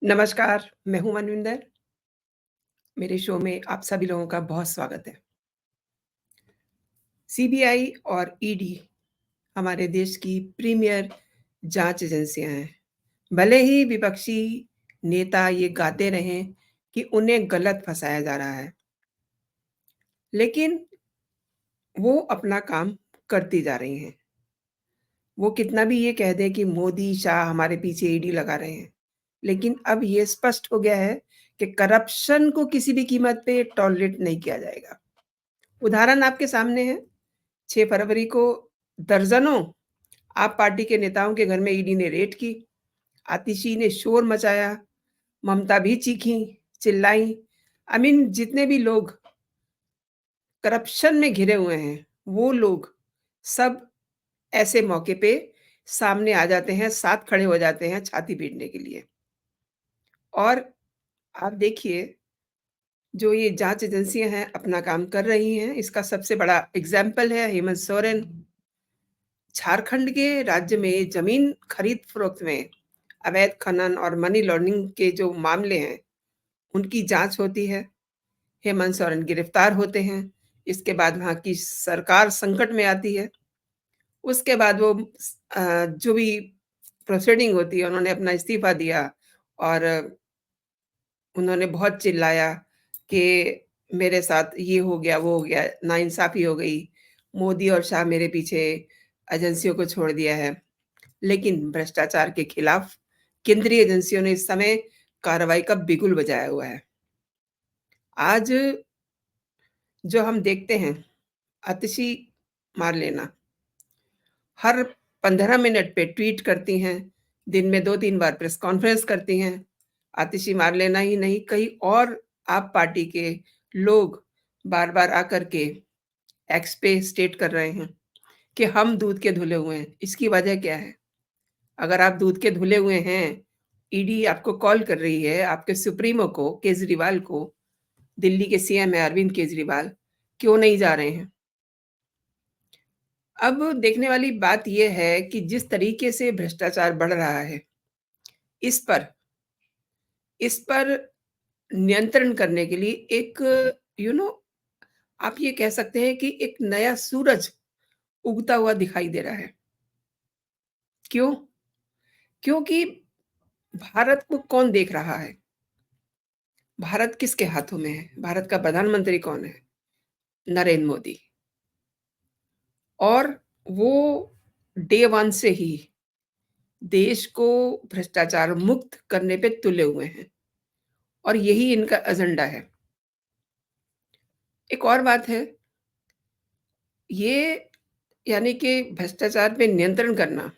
नमस्कार, मैं हूँ मनविंदर। मेरे शो में आप सभी लोगों का बहुत स्वागत है। सीबीआई और ईडी हमारे देश की प्रीमियर जांच एजेंसियां हैं। भले ही विपक्षी नेता ये गाते रहें कि उन्हें गलत फंसाया जा रहा है, लेकिन वो अपना काम करती जा रही हैं। वो कितना भी ये कह दें कि मोदी, शाह हमारे पीछे ईडी लगा रहे हैं, लेकिन अब ये स्पष्ट हो गया है कि करप्शन को किसी भी कीमत पे टॉलरेट नहीं किया जाएगा। उदाहरण आपके सामने है। 6 फरवरी को दर्जनों आप पार्टी के नेताओं के घर में ईडी ने रेड की। आतिशी ने शोर मचाया, ममता भी चीखीं, चिल्लाईं। आई मीन जितने भी लोग करप्शन में घिरे हुए हैं, वो लोग सब ऐसे मौके पे सामने आ जाते हैं, साथ खड़े हो जाते हैं छाती पीटने के लिए। और आप देखिए, जो ये जाँच एजेंसियाँ हैं, अपना काम कर रही हैं। इसका सबसे बड़ा एग्ज़ाम्पल है हेमंत सोरेन। झारखंड के राज्य में ज़मीन खरीद-फ़रोख्त में अवैध खनन और मनी लॉन्ड्रिंग के जो मामले हैं, उनकी जाँच होती है। हेमंत सोरेन गिरफ्तार होते हैं। इसके बाद वहाँ की सरकार संकट में आती है। उसके बाद वो जो भी प्रोसीडिंग होती है, उन्होंने अपना इस्तीफ़ा दिया और उन्होंने बहुत चिल्लाया कि मेरे साथ ये हो गया, वो हो गया, नाइंसाफ़ी हो गई। मोदी और शाह मेरे पीछे एजेंसियों को छोड़ दिया है। लेकिन भ्रष्टाचार के खिलाफ केंद्रीय एजेंसियों ने इस समय कार्रवाई का बिगुल बजाया हुआ है। आज जो हम देखते हैं, आतिशी मार लेना, हर 15 मिनट पे ट्वीट करती हैं, दिन में 2-3 बार प्रेस कॉन्फ्रेंस करती हैं। आतिशी मार लेना ही नहीं, कई और आप पार्टी के लोग बार-बार आकर के एक्स पे स्टेट कर रहे हैं कि हम दूध के धुले हुए हैं। इसकी वजह क्या है? अगर आप दूध के धुले हुए हैं, ईडी आपको कॉल कर रही है, आपके सुप्रीमो को, केजरीवाल को, दिल्ली के सीएम हैं अरविंद केजरीवाल, क्यों नहीं जा रहे हैं? अब देखने वाली बात ये है कि जिस तरीके से भ्रष्टाचार बढ़ रहा है, इस पर इस पर नियंत्रण करने के लिए एक यू नो आप ये कह सकते हैं कि एक नया सूरज उगता हुआ दिखाई दे रहा है। क्यों? क्योंकि भारत को कौन देख रहा है? भारत किसके हाथों में है? भारत का प्रधानमंत्री कौन है? नरेंद्र मोदी। और वो डे 1 से ही देश को भ्रष्टाचार मुक्त करने पे तुले हुए हैं और यही इनका एजेंडा है। एक और बात है, ये यानी कि भ्रष्टाचार पे नियंत्रण करना,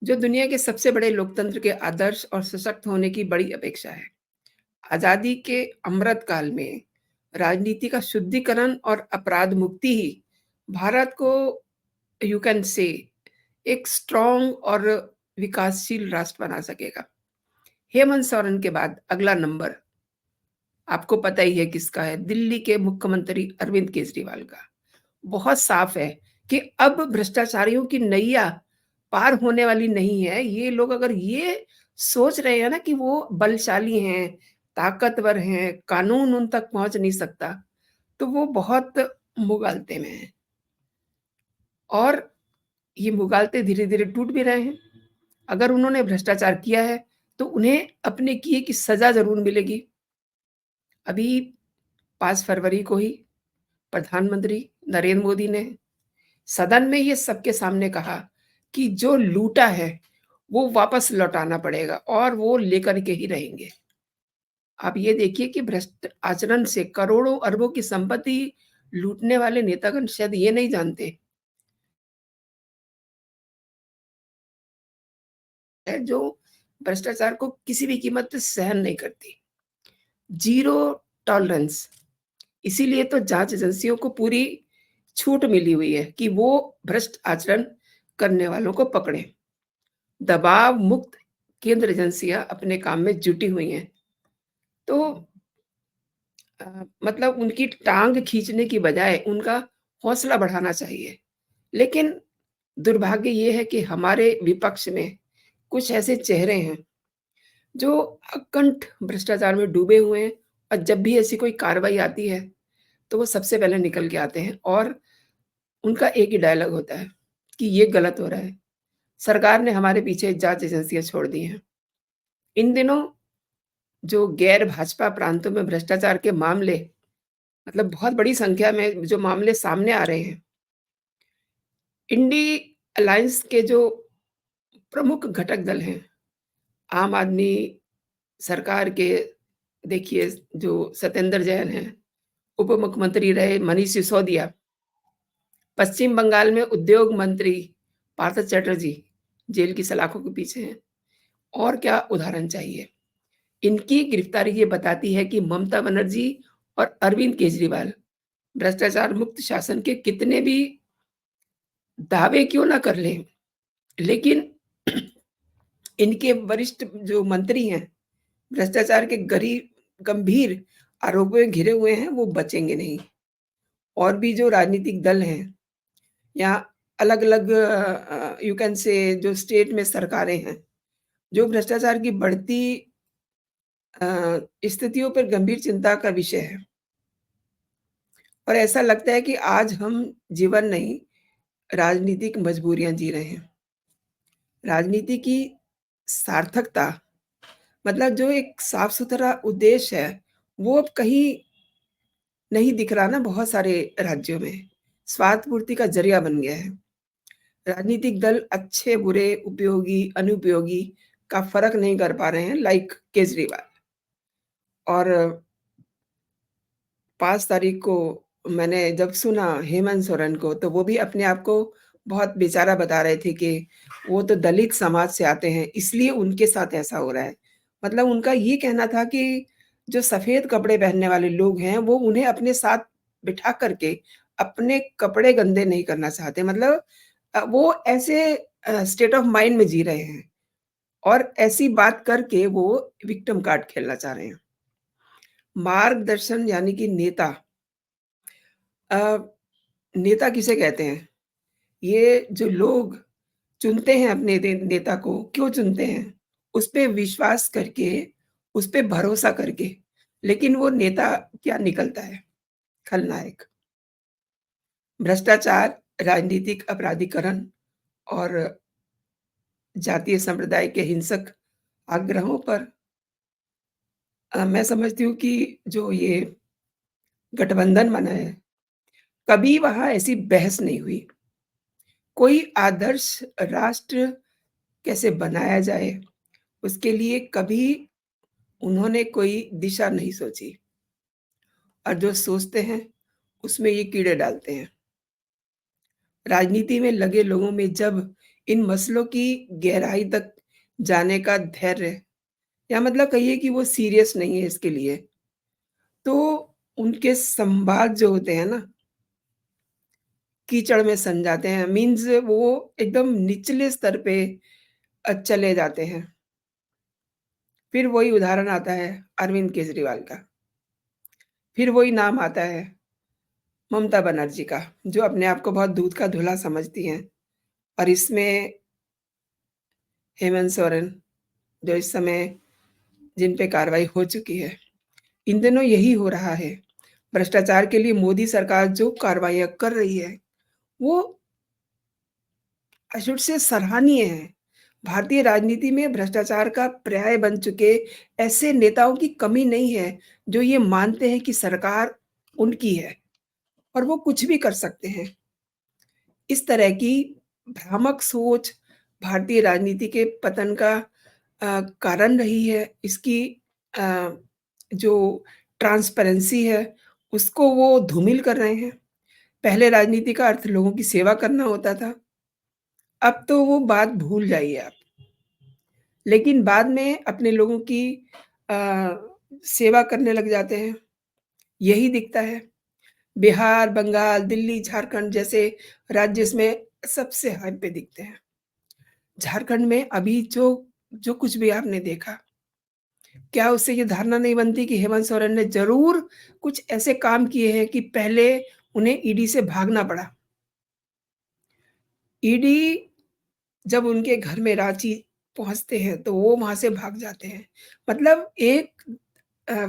जो दुनिया के सबसे बड़े लोकतंत्र के आदर्श और सशक्त होने की बड़ी अपेक्षा है। आज़ादी के अमृत काल में राजनीति का शुद्धिकरण और अपराध मुक्ति ही भारत को यू कैन से एक स्ट्रॉन्ग और विकासशील राष्ट्र बना सकेगा। हेमंत सोरेन के बाद अगला नंबर आपको पता ही है किसका है, दिल्ली के मुख्यमंत्री अरविंद केजरीवाल का। बहुत साफ है कि अब भ्रष्टाचारियों की नैया पार होने वाली नहीं है। ये लोग अगर ये सोच रहे हैं ना कि वो बलशाली हैं, ताकतवर हैं, कानून उन तक पहुँच नहीं सकता, तो वो बहुत मुग़ालते में हैं और ये मुग़ालते धीरे-धीरे टूट भी रहे हैं। अगर उन्होंने भ्रष्टाचार किया है, तो उन्हें अपने किए की सज़ा ज़रूर मिलेगी। अभी 5 फरवरी को ही प्रधानमंत्री नरेंद्र मोदी ने सदन में ये सबके सामने कहा कि जो लूटा है, वो वापस लौटाना पड़ेगा और वो लेकर के ही रहेंगे। आप ये देखिए कि भ्रष्ट आचरण से करोड़ों अरबों की संपत्ति लूटने वाले नेतागण शायद ये नहीं जानते है जो भ्रष्टाचार को किसी भी कीमत पे सहन नहीं करती। Zero tolerance. इसीलिए तो जाँच एजेंसियों को पूरी छूट मिली हुई है कि वो भ्रष्ट आचरण करने वालों को पकड़ें। दबाव मुक्त केंद्र एजेंसियाँ अपने काम में जुटी हुई हैं। तो मतलब उनकी टाँग खींचने की बजाय उनका हौसला बढ़ाना चाहिए। लेकिन दुर्भाग्य ये है कि हमारे विपक्ष में कुछ ऐसे चेहरे हैं, जो अकंठ भ्रष्टाचार में डूबे हुए हैं और जब भी ऐसी कोई कार्रवाई आती है, तो वो सबसे पहले निकल के आते हैं और उनका एक ही डायलॉग होता है कि ये गलत हो रहा है। सरकार ने हमारे पीछे जाँच एजेंसियाँ छोड़ दी हैं। इन दिनों जो गैर भाजपा प्रांतों में भ्रष्टाचार के मामले मतलब बहुत बड़ी संख्या में जो मामले सामने आ रहे हैं, इंडी अलायंस के जो प्रमुख घटक दल हैं, आम आदमी सरकार के देखिए जो सत्येंद्र जैन हैं, उप मुख्यमंत्री रहे मनीष सिसोदिया, पश्चिम बंगाल में उद्योग मंत्री पार्थ चैटर्जी जेल की सलाखों के पीछे हैं। और क्या उदाहरण चाहिए? इनकी गिरफ्तारी ये बताती है कि ममता बनर्जी और अरविंद केजरीवाल भ्रष्टाचार मुक्त शासन के कितने भी दावे क्यों ना कर लें, लेकिन इनके वरिष्ठ जो मंत्री हैं, भ्रष्टाचार के गंभीर आरोपों में घिरे हुए हैं, वो बचेंगे नहीं। और भी जो राजनीतिक दल हैं या अलग-अलग यू कैन से जो स्टेट में सरकारें हैं, जो भ्रष्टाचार की बढ़ती स्थितियों पर गंभीर चिंता का विषय है और ऐसा लगता है कि आज हम जीवन नहीं, राजनीतिक मजबूरियाँ जी रहे हैं। राजनीति की सार्थकता मतलब जो एक साफ-सुथरा उद्देश्य है, वो अब कहीं नहीं दिख रहा ना बहुत सारे राज्यों में। स्वार्थ पूर्ति का ज़रिया बन गया है। राजनीतिक दल अच्छे, बुरे, उपयोगी, अनुपयोगी का फ़र्क नहीं कर पा रहे हैं लाइक केजरीवाल। और 5 तारीख को मैंने जब सुना हेमंत सोरेन को, तो वो भी अपने आप को बहुत बेचारा बता रहे थे कि वो तो दलित समाज से आते हैं, इसलिए उनके साथ ऐसा हो रहा है। मतलब उनका ये कहना था कि जो सफ़ेद कपड़े पहनने वाले लोग हैं, वो उन्हें अपने साथ बिठा कर के अपने कपड़े गंदे नहीं करना चाहते। मतलब वो ऐसे स्टेट ऑफ माइंड में जी रहे हैं और ऐसी बात करके वो विक्टिम कार्ड खेलना चाह रहे हैं। मार्गदर्शन यानी कि नेता अ, नेता किसे कहते हैं? ये जो लोग चुनते हैं अपने नेता को, क्यों चुनते हैं? उस पे विश्वास करके, उस पे भरोसा करके, लेकिन वो नेता क्या निकलता है? खलनायक। भ्रष्टाचार, राजनीतिक अपराधीकरण और जातीय संप्रदाय के हिंसक आग्रहों पर मैं समझती हूँ कि जो ये गठबंधन बना है, कभी वहाँ ऐसी बहस नहीं हुई। कोई आदर्श राष्ट्र कैसे बनाया जाए, उसके लिए कभी उन्होंने कोई दिशा नहीं सोची और जो सोचते हैं, उसमें ये कीड़े डालते हैं। राजनीति में लगे लोगों में जब इन मसलों की गहराई तक जाने का धैर्य या मतलब कहिए कि वो सीरियस नहीं है इसके लिए, तो उनके संवाद जो होते हैं ना, कीचड़ में सन जाते हैं मीन्स वो एकदम निचले स्तर पे चले जाते हैं। फिर वही उदाहरण आता है अरविंद केजरीवाल का, फिर वही नाम आता है ममता बनर्जी का, जो अपने आप को बहुत दूध का धुला समझती हैं और इसमें हेमंत सोरेन, जो इस समय जिन पे कार्रवाई हो चुकी है, इन दिनों यही हो रहा है। भ्रष्टाचार के लिए मोदी सरकार जो कार्रवाइयाँ कर रही है, वो आई शुड से सराहनीय है। भारतीय राजनीति में भ्रष्टाचार का पर्याय बन चुके ऐसे नेताओं की कमी नहीं है, जो ये मानते हैं कि सरकार उनकी है और वो कुछ भी कर सकते हैं। इस तरह की भ्रामक सोच भारतीय राजनीति के पतन का कारण रही है। इसकी अ, जो ट्रांसपेरेंसी है, उसको वो धूमिल कर रहे हैं। पहले राजनीति का अर्थ लोगों की सेवा करना होता था। अब तो वो बात भूल जाइए आप। लेकिन बाद में अपने लोगों की अ, सेवा करने लग जाते हैं, यही दिखता है। बिहार, बंगाल, दिल्ली, झारखंड जैसे राज्य इसमें सबसे हाई पे दिखते हैं। झारखंड में अभी जो जो कुछ भी आपने देखा, क्या उससे ये धारणा नहीं बनती कि हेमंत सोरेन ने ज़रूर कुछ ऐसे काम किए हैं कि पहले उन्हें ईडी से भागना पड़ा। ईडी जब उनके घर में रांची पहुँचते हैं, तो वो वहाँ से भाग जाते हैं। मतलब एक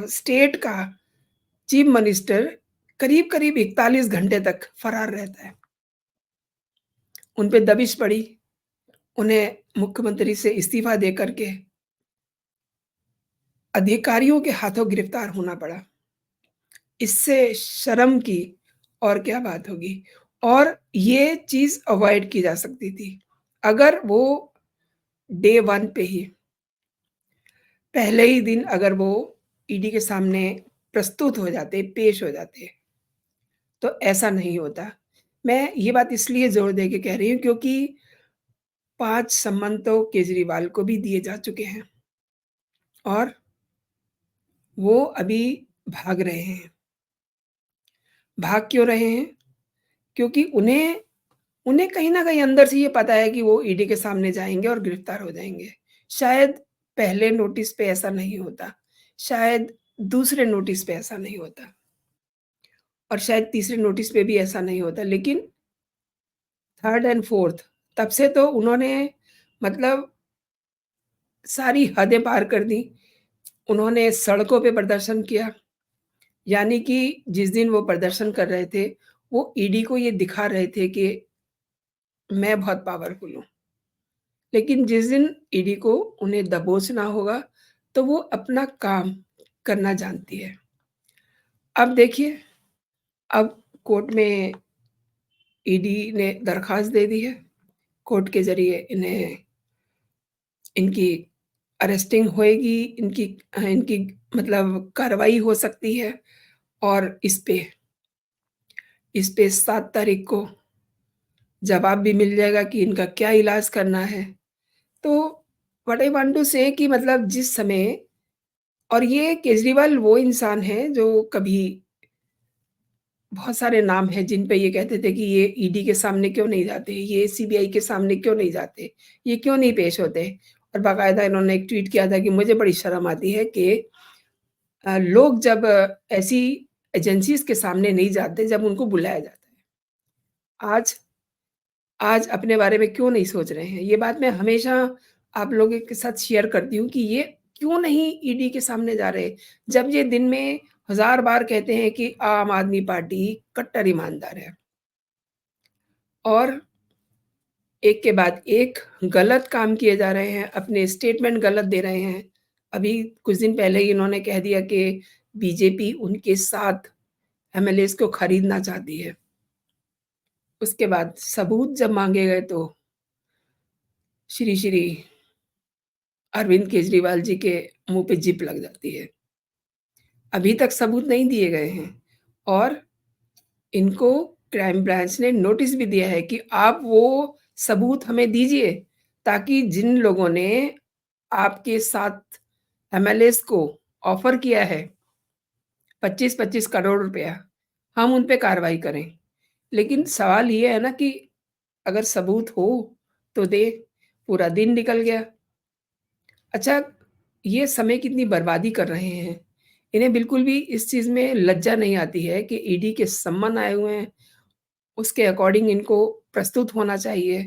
स्टेट का चीफ मिनिस्टर करीब-करीब 41 घंटे तक फरार रहता है। उन पे दबिश पड़ी, उन्हें मुख्यमंत्री से इस्तीफ़ा दे कर के अधिकारियों के हाथों गिरफ्तार होना पड़ा। इससे शर्म की और क्या बात होगी। और ये चीज़ अवॉइड की जा सकती थी, अगर वो डे 1 पे ही, पहले ही दिन अगर वो ईडी के सामने प्रस्तुत हो जाते, पेश हो जाते, तो ऐसा नहीं होता। मैं ये बात इसलिए ज़ोर दे के कह रही हूँ क्योंकि 5 सम्मन तो केजरीवाल को भी दिए जा चुके हैं और वो अभी भाग रहे हैं। भाग क्यों रहे हैं? क्योंकि उन्हें उन्हें कहीं न कहीं अंदर से ये पता है कि वो ईडी के सामने जाएँगे और गिरफ्तार हो जाएँगे। शायद पहले नोटिस पे ऐसा नहीं होता, शायद दूसरे नोटिस पे ऐसा नहीं होता और शायद तीसरे नोटिस पे भी ऐसा नहीं होता, लेकिन 3rd एंड 4th तब से तो उन्होंने मतलब सारी हदें पार कर दी। उन्होंने सड़कों पे प्रदर्शन किया, यानी कि जिस दिन वो प्रदर्शन कर रहे थे, वो ईडी को ये दिखा रहे थे कि मैं बहुत पावरफुल हूँ। लेकिन जिस दिन ईडी को उन्हें दबोचना होगा, तो वो अपना काम करना जानती है। अब देखिए, अब कोर्ट में ईडी ने दरख़्वास्त दे दी है। कोर्ट के ज़रिए इन्हें इनकी अरेस्टिंग होएगी, इनकी मतलब कार्रवाई हो सकती है और इस पे 7 तारीख को जवाब भी मिल जाएगा कि इनका क्या इलाज करना है। तो व्हाट आई वांट टू से कि मतलब जिस समय और ये केजरीवाल वो इंसान हैं जो कभी बहुत सारे नाम हैं जिन पे ये कहते थे कि ये ईडी के सामने क्यों नहीं जाते, ये सीबीआई के सामने क्यों नहीं जाते, ये क्यों नहीं पेश होते? और बाकायदा इन्होंने एक ट्वीट किया था कि मुझे बड़ी शर्म आती है कि लोग जब ऐसी एजेंसीज़ के सामने नहीं जाते जब उनको बुलाया जाता है। आज आज अपने बारे में क्यों नहीं सोच रहे हैं? ये बात मैं हमेशा आप लोगों के साथ शेयर करती हूँ कि ये क्यों नहीं ईडी के सामने जा रहे? जब ये दिन में हज़ार बार कहते हैं कि आम आदमी पार्टी कट्टर ईमानदार है और एक के बाद एक गलत काम किए जा रहे हैं, अपने स्टेटमेंट गलत दे रहे हैं। अभी कुछ दिन पहले ही इन्होंने कह दिया कि बीजेपी उनके 7 एमएलएज़ को खरीदना चाहती है। उसके बाद सबूत जब माँगे गए तो श्री अरविंद केजरीवाल जी के मुँह पे जिप लग जाती है। अभी तक सबूत नहीं दिए गए हैं और इनको क्राइम ब्रांच ने नोटिस भी दिया है कि आप वो सबूत हमें दीजिए, ताकि जिन लोगों ने आपके साथ एमएलएज़ को ऑफ़र किया है 25-25 करोड़ रुपया, हम उन पे कार्रवाई करें। लेकिन सवाल ये है ना कि अगर सबूत हो, तो दे, पूरा दिन निकल गया। अच्छा, ये समय कितनी बर्बादी कर रहे हैं। इन्हें बिल्कुल भी इस चीज़ में लज्जा नहीं आती है कि ईडी के सम्मन आए हुए हैं, उसके अकॉर्डिंग इनको प्रस्तुत होना चाहिए।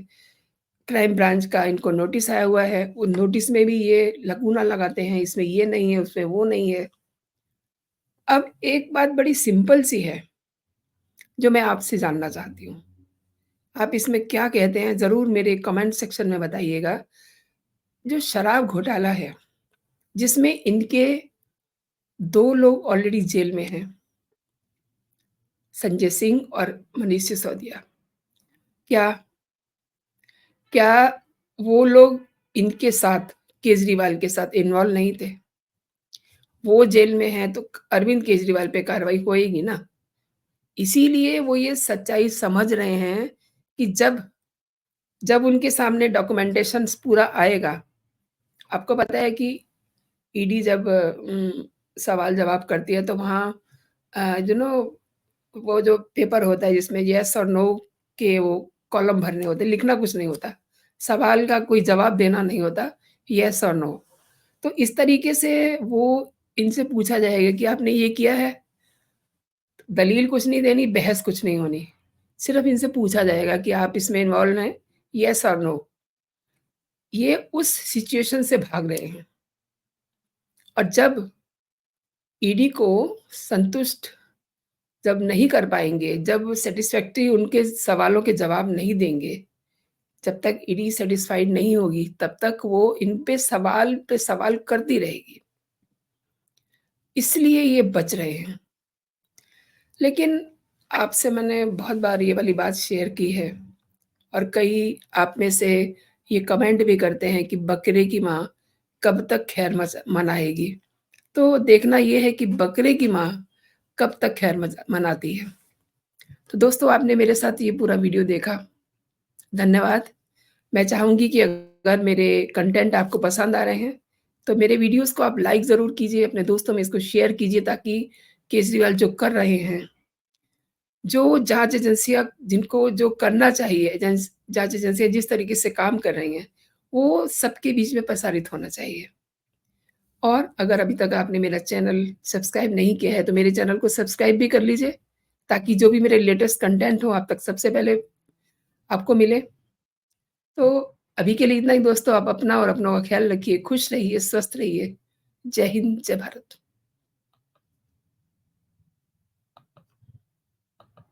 क्राइम ब्रांच का इनको नोटिस आया हुआ है, उन नोटिस में भी ये लकूना लगाते हैं, इसमें ये नहीं है, उसमें वो नहीं है। अब एक बात बड़ी सिंपल सी है, जो मैं आपसे जानना चाहती हूँ। आप इसमें क्या कहते हैं ज़रूर मेरे कमेंट सेक्शन में बताइएगा। जो शराब घोटाला है, जिसमें इनके 2 लोग ऑलरेडी जेल में हैं, संजय सिंह और मनीष सिसोदिया। क्या क्या वो लोग इनके साथ, केजरीवाल के साथ इन्वॉल्व नहीं थे? वो जेल में हैं तो अरविंद केजरीवाल पे कार्रवाई होएगी ना। इसीलिए वो ये सच्चाई समझ रहे हैं कि जब जब उनके सामने डॉक्यूमेंटेशंस पूरा आएगा, आपको पता है कि ईडी जब सवाल-जवाब करती है तो वहाँ यू नो वो जो पेपर होता है जिसमें येस और नो के वो कॉलम भरने होते हैं, लिखना कुछ नहीं होता। सवाल का कोई जवाब देना नहीं होता, येस और नो। तो इस तरीके से वो इनसे पूछा जाएगा कि आपने ये किया है? दलील कुछ नहीं देनी, बहस कुछ नहीं होनी। सिर्फ़ इनसे पूछा जाएगा कि आप इसमें इन्वॉल्व हैं, येस और नो। ये उस सिचुएशन से भाग रहे हैं और जब ईडी को संतुष्ट जब नहीं कर पाएँगे, जब सैटिस्फैक्टरी उनके सवालों के जवाब नहीं देंगे, जब तक ईडी सैटिस्फाइड नहीं होगी, तब तक वो इन पे सवाल करती रहेगी। इसलिए ये बच रहे हैं। लेकिन आपसे मैंने बहुत बार ये वाली बात शेयर की है और कई आप में से ये कमेंट भी करते हैं कि बकरे की माँ कब तक खैर मनाएगी। तो देखना ये है कि बकरे की माँ कब तक खैर मनाती है। तो दोस्तों आपने मेरे साथ ये पूरा वीडियो देखा, धन्यवाद। मैं चाहूँगी कि अगर मेरे कंटेंट आपको पसंद आ रहे हैं, तो मेरे वीडियोज़ को आप लाइक ज़रूर कीजिए, अपने दोस्तों में इसको शेयर कीजिए ताकि केजरीवाल जो कर रहे हैं, जो जाँच एजेंसियाँ जिनको जो करना चाहिए जाँच एजेंसियाँ जिस तरीके से काम कर रही हैं, वो सबके बीच में प्रसारित होना चाहिए। और अगर अभी तक आपने मेरा चैनल सब्सक्राइब नहीं किया है, तो मेरे चैनल को सब्सक्राइब भी कर लीजिए, ताकि जो भी मेरे लेटेस्ट कंटेंट हो आप तक सबसे पहले आपको मिले। तो अभी के लिए इतना ही दोस्तों, आप अपना और अपनों का ख़्याल रखिए, खुश रहिए, स्वस्थ रहिए। जय हिंद, जय भारत।